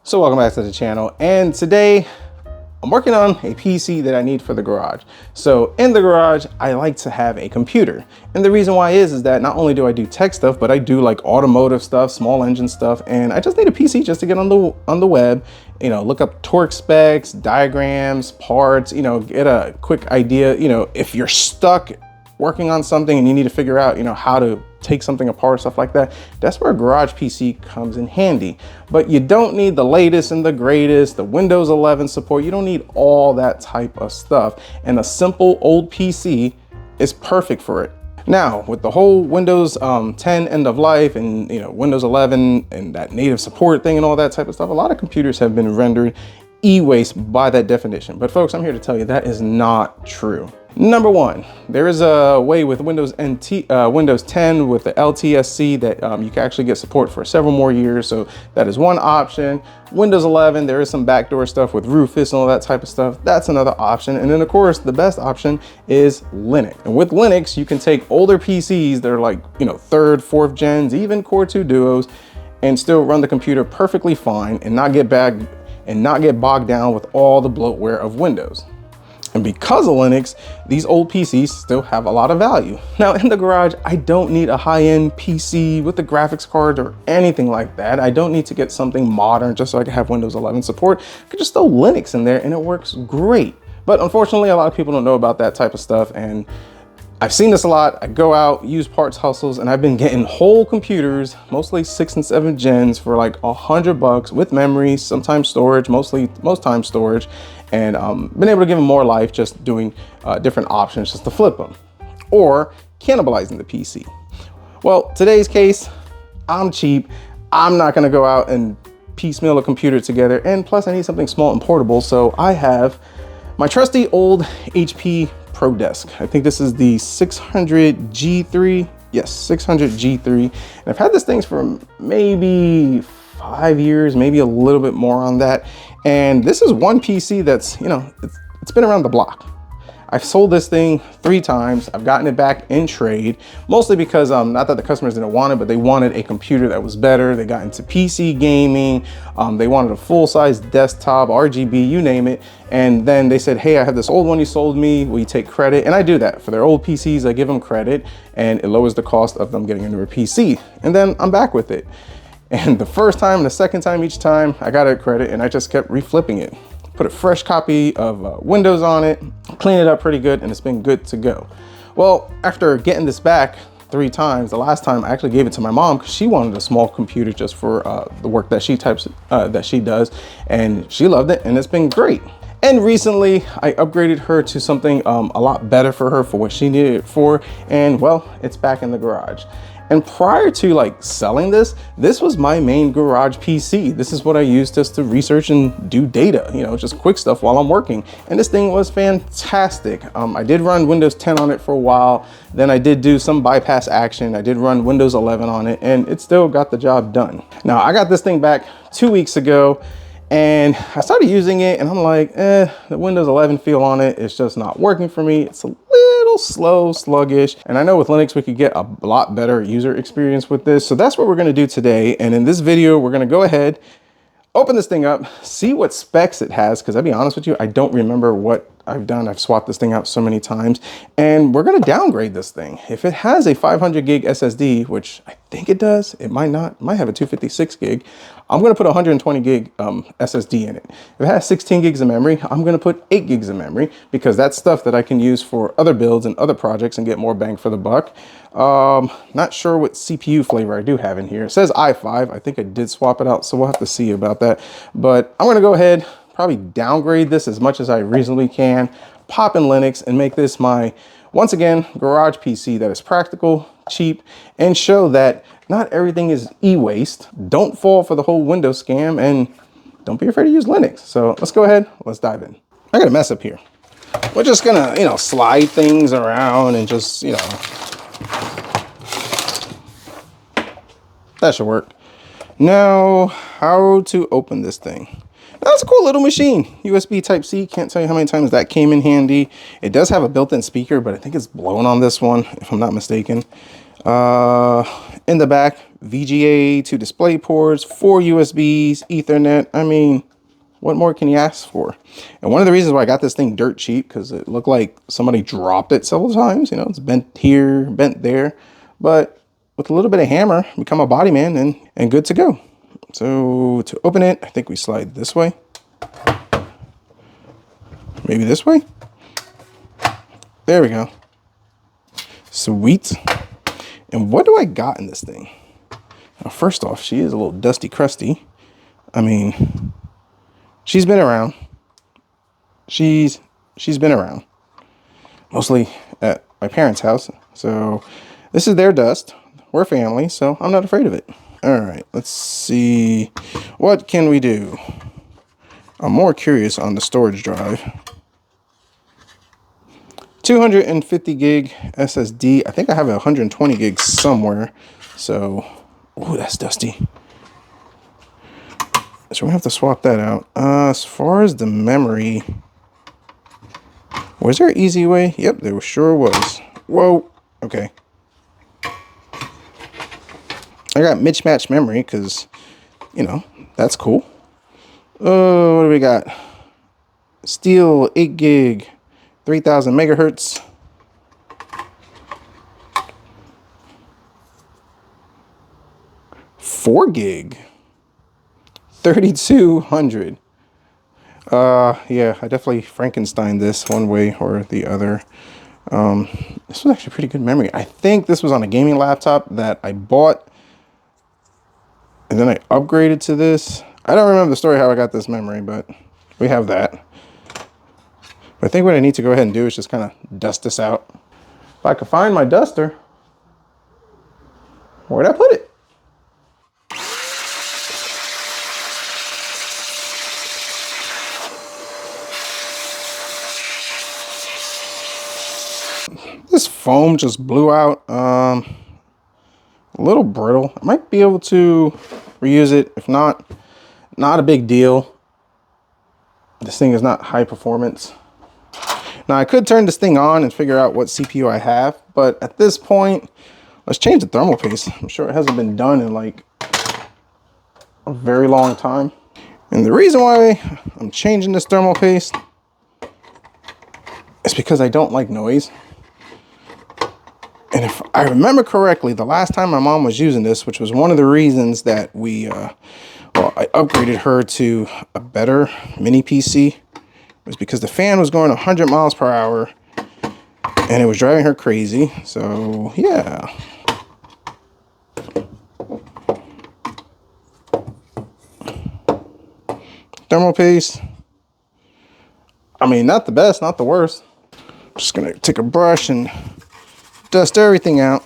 So welcome back to the channel, and today I'm working on a PC that I need for the garage. So in the garage, I like to have a computer. And the reason why is that not only do I do tech stuff, but I do like automotive stuff, small engine stuff, and I just need a PC just to get on the web, you know, look up torque specs, diagrams, parts, you know, get a quick idea, you know, if you're stuck working on something and you need to figure out, you know, how to take something apart, stuff like that. That's where a garage PC comes in handy. But you don't need the latest and the greatest, the Windows 11 support. You don't need all that type of stuff. And a simple old PC is perfect for it. Now, with the whole Windows 10 end of life and, you know, Windows 11 and that native support thing and all that type of stuff, a lot of computers have been rendered e-waste by that definition. But folks, I'm here to tell you that is not true. Number one, there is a way with Windows 10 with the LTSC that you can actually get support for several more years. So that is one option. Windows 11, there is some backdoor stuff with Rufus and all that type of stuff. That's another option. And then of course, the best option is Linux. And with Linux, you can take older PCs that are like, you know, 3rd, 4th gens, even Core 2 Duos, and still run the computer perfectly fine and not get bogged down with all the bloatware of Windows. And because of Linux, these old PCs still have a lot of value. Now in the garage, I don't need a high-end PC with the graphics card or anything like that. I don't need to get something modern just so I can have Windows 11 support. I could just throw Linux in there and it works great. But unfortunately, a lot of people don't know about that type of stuff. And I've seen this a lot. I go out, use parts hustles, and I've been getting whole computers, mostly 6th and 7th gens for like $100 with memory, sometimes storage, most times storage, and been able to give them more life just doing different options just to flip them or cannibalizing the PC. Well, today's case, I'm cheap. I'm not gonna go out and piecemeal a computer together, and plus I need something small and portable, so I have my trusty old HP Pro Desk. I think this is the 600G3. Yes, 600G3. And I've had this thing for maybe 5 years, maybe a little bit more on that. And this is one PC that's, you know, it's been around the block. I've sold this thing 3 times. I've gotten it back in trade, mostly because not that the customers didn't want it, but they wanted a computer that was better. They got into PC gaming. They wanted a full-size desktop, RGB, you name it. And then they said, hey, I have this old one you sold me. Will you take credit? And I do that. For their old PCs, I give them credit and it lowers the cost of them getting a newer PC. And then I'm back with it. And the first time, the second time, each time I got a credit and I just kept reflipping it. Put a fresh copy of Windows on it, clean it up pretty good, and it's been good to go. Well, after getting this back 3 times, the last time I actually gave it to my mom because she wanted a small computer just for the work that she does, and she loved it, and it's been great. And recently, I upgraded her to something a lot better for her for what she needed it for, and well, it's back in the garage. And prior to like selling this was my main garage PC. This is what I used just to research and do data, you know, just quick stuff while I'm working. And this thing was fantastic. I did run Windows 10 on it for a while. Then I did do some bypass action. I did run Windows 11 on it and it still got the job done. Now I got this thing back 2 weeks ago and I started using it and I'm like, the Windows 11 feel on it, it's just not working for me. It's a little slow, sluggish. And I know with Linux, we could get a lot better user experience with this. So that's what we're gonna do today. And in this video, we're gonna go ahead, open this thing up, see what specs it has. Cause I'll be honest with you, I don't remember what I've done. I've swapped this thing out so many times and we're gonna downgrade this thing. If it has a 500 gig SSD, which I think it does, it might not, it might have a 256 gig. I'm gonna put 120 gig SSD in it. If it has 16 gigs of memory, I'm gonna put 8 gigs of memory because that's stuff that I can use for other builds and other projects and get more bang for the buck. Not sure what CPU flavor I do have in here. It says i5. I think I did swap it out, so we'll have to see about that. But I'm gonna go ahead, probably downgrade this as much as I reasonably can, pop in Linux and make this my, once again, garage PC that is practical, cheap, and show that not everything is e-waste. Don't fall for the whole Windows scam and don't be afraid to use Linux. So let's go ahead, let's dive in. I got a mess up here. We're just gonna, you know, slide things around and just, you know, that should work. Now, how to open this thing. That's a cool little machine. USB Type-C, can't tell you how many times that came in handy. It does have a built-in speaker, but I think it's blown on this one, if I'm not mistaken. In the back, VGA, 2 display ports, 4 USBs, Ethernet. I mean, what more can you ask for? And one of the reasons why I got this thing dirt cheap, because it looked like somebody dropped it several times. You know, it's bent here, bent there, but with a little bit of hammer, become a body man and good to go. So to open it, I think we slide this way. Maybe this way. There we go. Sweet. And what do I got in this thing? Now, first off, she is a little dusty crusty. I mean, she's been around. She's been around. Mostly at my parents' house. So this is their dust. We're family, so I'm not afraid of it. All right, let's see. What can we do? I'm more curious on the storage drive. 250 gig SSD. I think I have a 120 gig somewhere. So, oh, that's dusty. So we have to swap that out. As far as the memory, was there an easy way? Yep, there sure was. Whoa, okay. I got mismatched memory because, you know, that's cool. Oh, what do we got? Steel 8 gig, 3000 megahertz. Four gig, 3200. Yeah, I definitely Frankenstein this one way or the other. This was actually pretty good memory. I think this was on a gaming laptop that I bought, and then I upgraded to this. I don't remember the story how I got this memory, but we have that. But I think what I need to go ahead and do is just kind of dust this out. If I could find my duster, where'd I put it? This foam just blew out. A little brittle. I might be able to reuse it. If not, not a big deal. This thing is not high performance. Now I could turn this thing on and figure out what CPU I have, but at this point, let's change the thermal paste. I'm sure it hasn't been done in like a very long time. And the reason why I'm changing this thermal paste is because I don't like noise. And if I remember correctly, the last time my mom was using this, which was one of the reasons that I upgraded her to a better mini PC, was because the fan was going 100 miles per hour and it was driving her crazy. So yeah. Thermal paste. I mean, not the best, not the worst. Just gonna take a brush and dust everything out.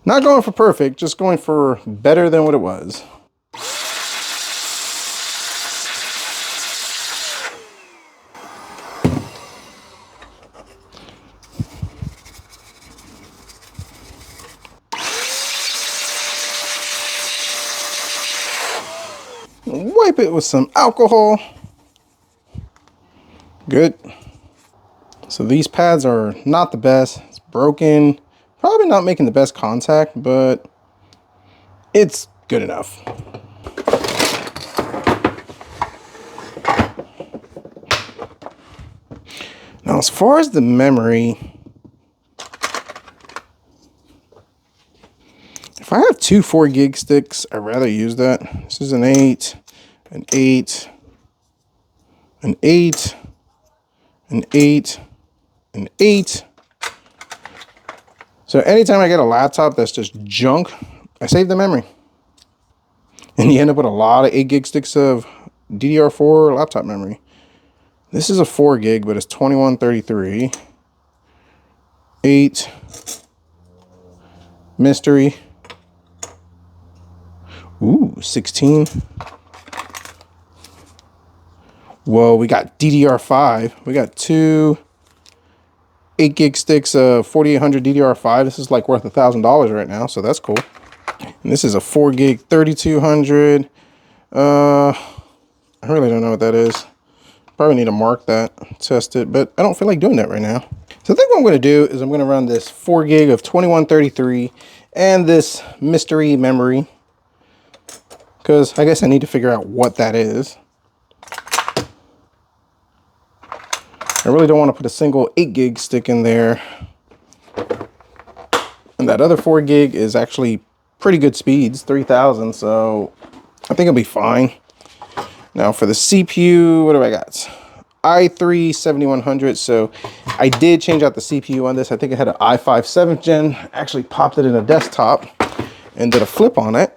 Not going for perfect, just going for better than what it was. Wipe it with some alcohol. Good. So these pads are not the best. It's broken. Probably not making the best contact, but it's good enough. Now, as far as the memory, if I have two 4 gig sticks, I'd rather use that. This is an 8, an 8, an 8, an 8, an 8. So anytime I get a laptop that's just junk, I save the memory. And you end up with a lot of 8 gig sticks of DDR4 laptop memory. This is a 4 gig, but it's 2133. 8. Mystery. Ooh, 16. Whoa, we got DDR5. We got two 8 gig sticks of 4800 DDR5. This is like worth $1,000 right now, so that's cool. And this is a 4 gig 3200. I really don't know what that is. Probably need to mark that, test it, but I don't feel like doing that right now. So I think what I'm going to do is I'm going to run this 4 gig of 2133 and this mystery memory, because I guess I need to figure out what that is. I really don't want to put a single 8 gig stick in there. And that other 4 gig is actually pretty good speeds, 3000, so I think it'll be fine. Now for the CPU, what do I got? i3 7100, so I did change out the CPU on this. I think I had an i5 7th gen, actually popped it in a desktop and did a flip on it.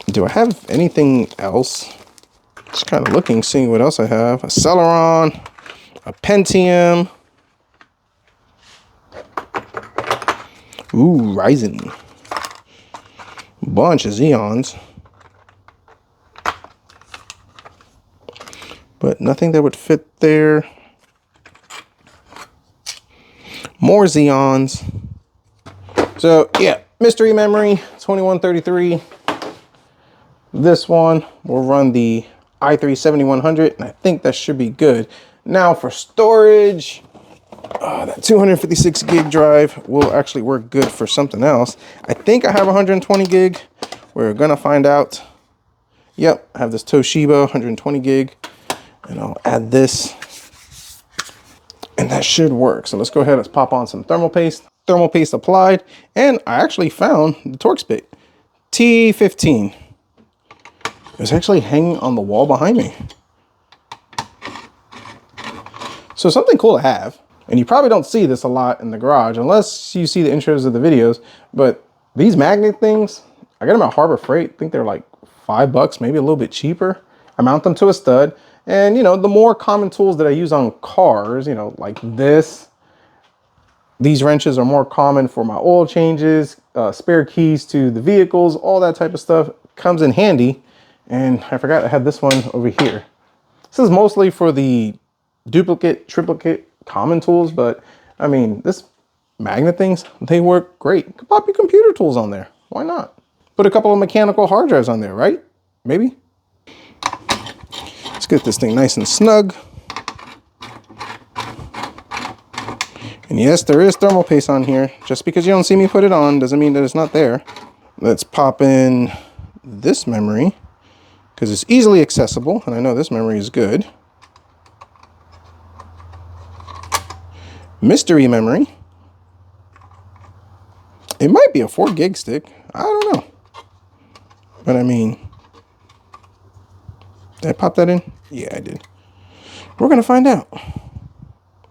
Do I have anything else? Just kind of looking, seeing what else I have. A Celeron, a Pentium. Ooh, Ryzen. Bunch of Xeons. But nothing that would fit there. More Xeons. So yeah, mystery memory, 2133. This one will run the i3 7100, and I think that should be good. Now for storage, that 256 gig drive will actually work good for something else. I think I have 120 gig. We're gonna find out. Yep, I have this Toshiba 120 gig, and I'll add this, and that should work. So let's go ahead, let's pop on some thermal paste. Thermal paste applied, and I actually found the Torx bit, T15. It was actually hanging on the wall behind me. So something cool to have. And you probably don't see this a lot in the garage unless you see the intros of the videos. But these magnet things, I got them at Harbor Freight. I think they're like $5, maybe a little bit cheaper. I mount them to a stud. And you know, the more common tools that I use on cars, you know, like this, these wrenches are more common for my oil changes, spare keys to the vehicles, all that type of stuff comes in handy. And I forgot I had this one over here. This is mostly for the duplicate, triplicate, common tools, but I mean, this magnet things, they work great. You could pop your computer tools on there. Why not? Put a couple of mechanical hard drives on there, right? Maybe. Let's get this thing nice and snug. And yes, there is thermal paste on here. Just because you don't see me put it on doesn't mean that it's not there. Let's pop in this memory, because it's easily accessible, and I know this memory is good. Mystery memory. It might be a 4 gig stick. I don't know. But I mean, did I pop that in? Yeah, I did. We're going to find out.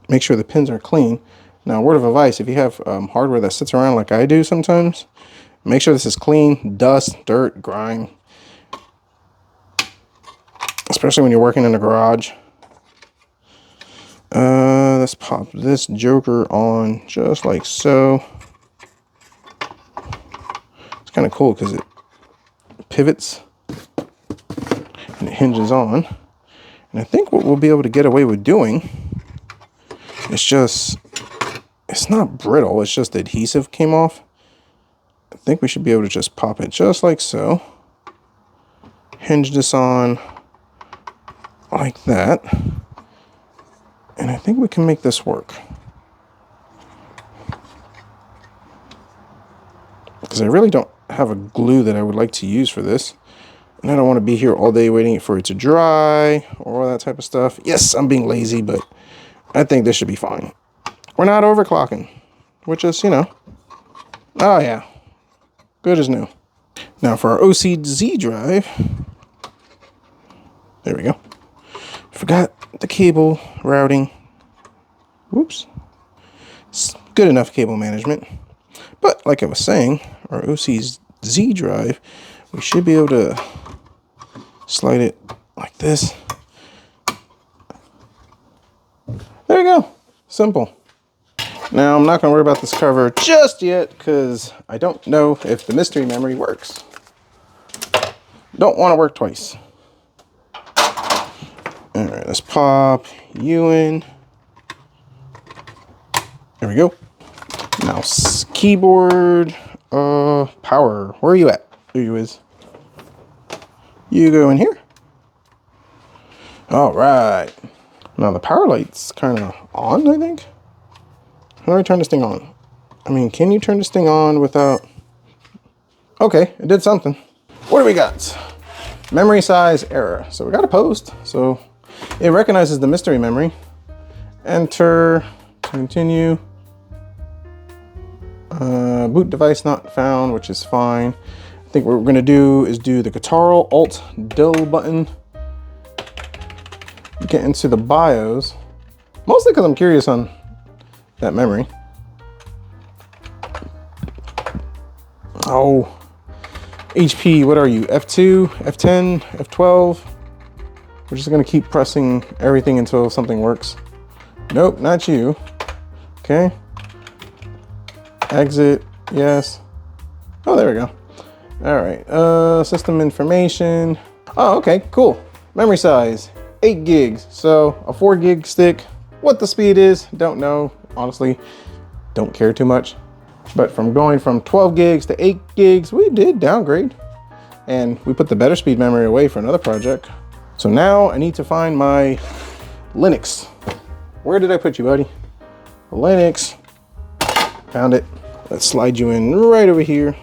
Make sure the pins are clean. Now, word of advice, if you have hardware that sits around like I do sometimes, make sure this is clean. Dust, dirt, grime. Especially when you're working in a garage. Let's pop this joker on just like so. It's kind of cool because it pivots and it hinges on. And I think what we'll be able to get away with doing is just, it's not brittle, it's just the adhesive came off. I think we should be able to just pop it just like so. Hinge this on like that. And I think we can make this work. Because I really don't have a glue that I would like to use for this. And I don't want to be here all day waiting for it to dry or all that type of stuff. Yes, I'm being lazy, but I think this should be fine. We're not overclocking. We're just, you know. Oh yeah. Good as new. Now for our OCZ drive. There we go. Forgot the cable routing. Whoops. It's good enough cable management. But like I was saying, our OCZ drive, we should be able to slide it like this. There you go. Simple. Now I'm not going to worry about this cover just yet because I don't know if the mystery memory works. Don't want to work twice. All right, let's pop you in. There we go. Now keyboard, power. Where are you at? There you is. You go in here. All right. Now the power light's kind of on, I think. How do I turn this thing on? I mean, can you turn this thing on without... Okay, it did something. What do we got? Memory size error. So we got a post. So it recognizes the mystery memory. Enter, continue. Boot device not found, which is fine. I think what we're gonna do is do the Control Alt Del button. Get into the BIOS, mostly because I'm curious on that memory. Oh, HP, what are you? F2, F10, F12? We're just gonna keep pressing everything until something works. Nope, not you. Okay. Exit, yes. Oh, there we go. All right, system information. Oh, okay, cool. Memory size, 8 gigs. So a 4 gig stick. What the speed is, don't know. Honestly, don't care too much. But from going from 12 gigs to 8 gigs, we did downgrade. And we put the better speed memory away for another project. So now I need to find my Linux. Where did I put you, buddy? Linux. Found it. Let's slide you in right over here.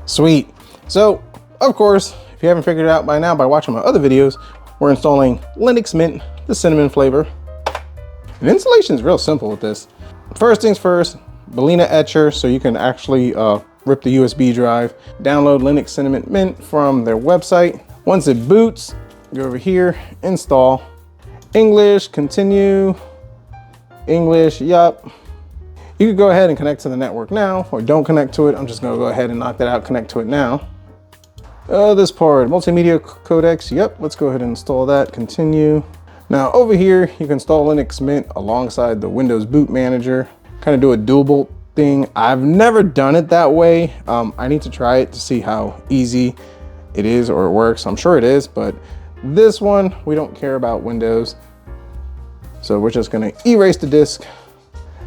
Sweet. So, of course, if you haven't figured it out by now by watching my other videos, we're installing Linux Mint, the cinnamon flavor. And installation is real simple with this. First things first, Balena Etcher, so you can actually rip the USB drive, download Linux Cinnamon Mint from their website. Once it boots, go over here, install. English, continue. English, yup. You could go ahead and connect to the network now, or don't connect to it. I'm just gonna go ahead and knock that out, connect to it now. This part, multimedia codecs, yep, let's go ahead and install that, continue. Now over here, you can install Linux Mint alongside the Windows Boot Manager, kind of do a dual boot thing. I've never done it that way. I need to try it to see how easy it is or it works. I'm sure it is, but this one, we don't care about Windows. So we're just gonna erase the disk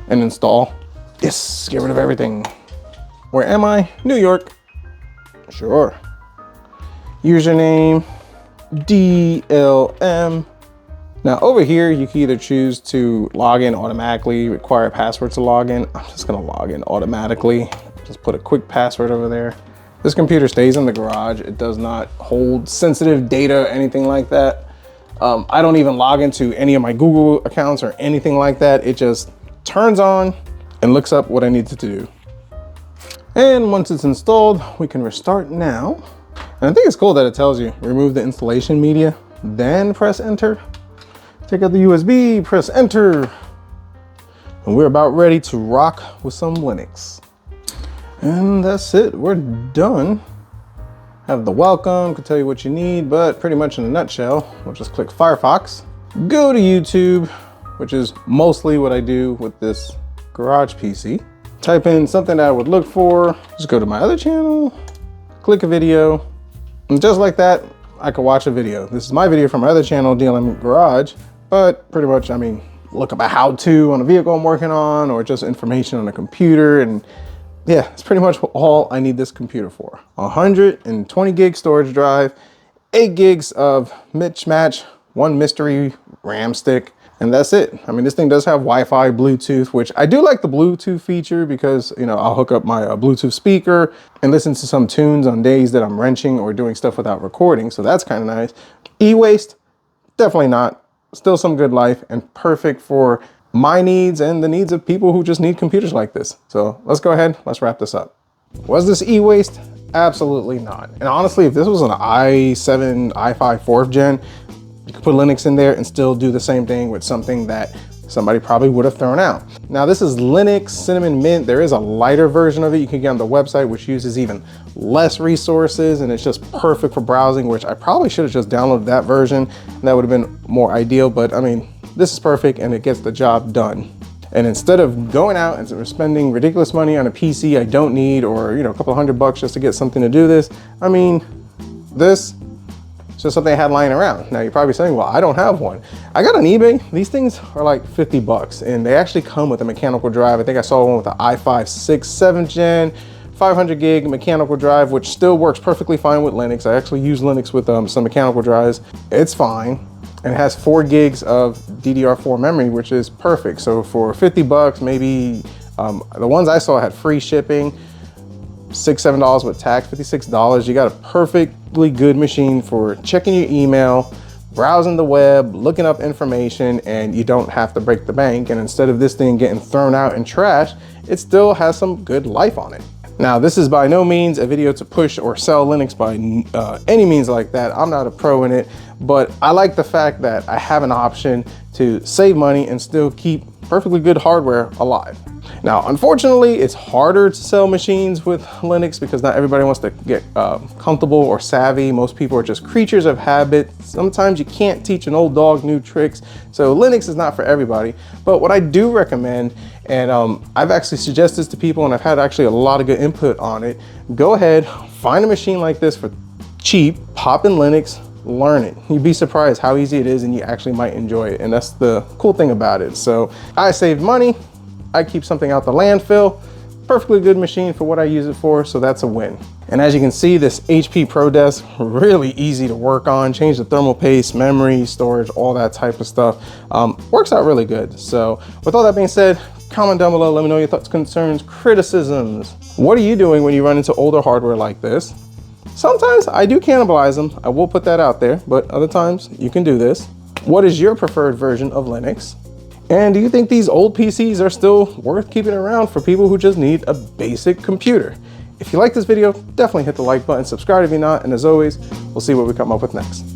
and install. Yes, get rid of everything. Where am I? New York. Sure. Username, DLM. Now over here, you can either choose to log in automatically, require a password to log in. I'm just gonna log in automatically. Just put a quick password over there. This computer stays in the garage. It does not hold sensitive data, anything like that. I don't even log into any of my Google accounts or anything like that. It just turns on and looks up what I need to do. And once it's installed, we can restart now. And I think it's cool that it tells you, remove the installation media, then press enter. Take out the USB, press enter. And we're about ready to rock with some Linux. And that's it, we're done. Have the welcome, can tell you what you need, but pretty much in a nutshell, we'll just click Firefox, go to YouTube, which is mostly what I do with this garage PC. Type in something that I would look for, just go to my other channel, click a video, and just like that, I could watch a video. This is my video from my other channel, DLM Garage, but pretty much, I mean, look up a how-to on a vehicle I'm working on, or just information on a computer, and yeah, it's pretty much all I need this computer for. 120 gig storage drive, 8 gigs of mismatch, 1 mystery RAM stick, and that's it. I mean, this thing does have Wi-Fi, Bluetooth, which I do like the Bluetooth feature because, you know, I'll hook up my Bluetooth speaker and listen to some tunes on days that I'm wrenching or doing stuff without recording. So that's kind of nice. E-waste, definitely not. Still some good life and perfect for my needs and the needs of people who just need computers like this. So let's go ahead, let's wrap this up. Was this e-waste? Absolutely not. And honestly, if this was an i7, i5 4th gen, you could put Linux in there and still do the same thing with something that somebody probably would have thrown out. Now this is Linux Cinnamon Mint. There is a lighter version of it you can get on the website, which uses even less resources, and it's just perfect for browsing, which I probably should have just downloaded that version. And that would have been more ideal, but I mean, this is perfect and it gets the job done. And instead of going out and spending ridiculous money on a PC I don't need, or you know, a couple $100 just to get something to do this, I mean, this is just something I had lying around. Now you're probably saying, well, I don't have one. I got on eBay, these things are like 50 bucks and they actually come with a mechanical drive. I think I saw one with an i5 6th, 7th gen 500 gig mechanical drive, which still works perfectly fine with Linux. I actually use Linux with some mechanical drives. It's fine. And it has 4 gigs of DDR4 memory, which is perfect. So for 50 bucks, maybe the ones I saw had free shipping, $6, $7 with tax, $56. You got a perfectly good machine for checking your email, browsing the web, looking up information, and you don't have to break the bank. And instead of this thing getting thrown out in trash, it still has some good life on it. Now, this is by no means a video to push or sell Linux by any means like that. I'm not a pro in it, but I like the fact that I have an option to save money and still keep perfectly good hardware alive. Now, unfortunately, it's harder to sell machines with Linux because not everybody wants to get comfortable or savvy. Most people are just creatures of habit. Sometimes you can't teach an old dog new tricks. So Linux is not for everybody. But what I do recommend, and I've actually suggested this to people and I've had actually a lot of good input on it, go ahead, find a machine like this for cheap, pop in Linux, learn it. You'd be surprised how easy it is and you actually might enjoy it. And that's the cool thing about it. So I saved money. I keep something out the landfill. Perfectly good machine for what I use it for, so that's a win. And as you can see, this HP Pro Desk, really easy to work on. Change the thermal paste, memory, storage, all that type of stuff. Works out really good. So with all that being said, comment down below, let me know your thoughts, concerns, criticisms. What are you doing when you run into older hardware like this? Sometimes I do cannibalize them. I will put that out there, but other times you can do this. What is your preferred version of Linux? And do you think these old PCs are still worth keeping around for people who just need a basic computer? If you like this video, definitely hit the like button, subscribe if you're not, and as always, we'll see what we come up with next.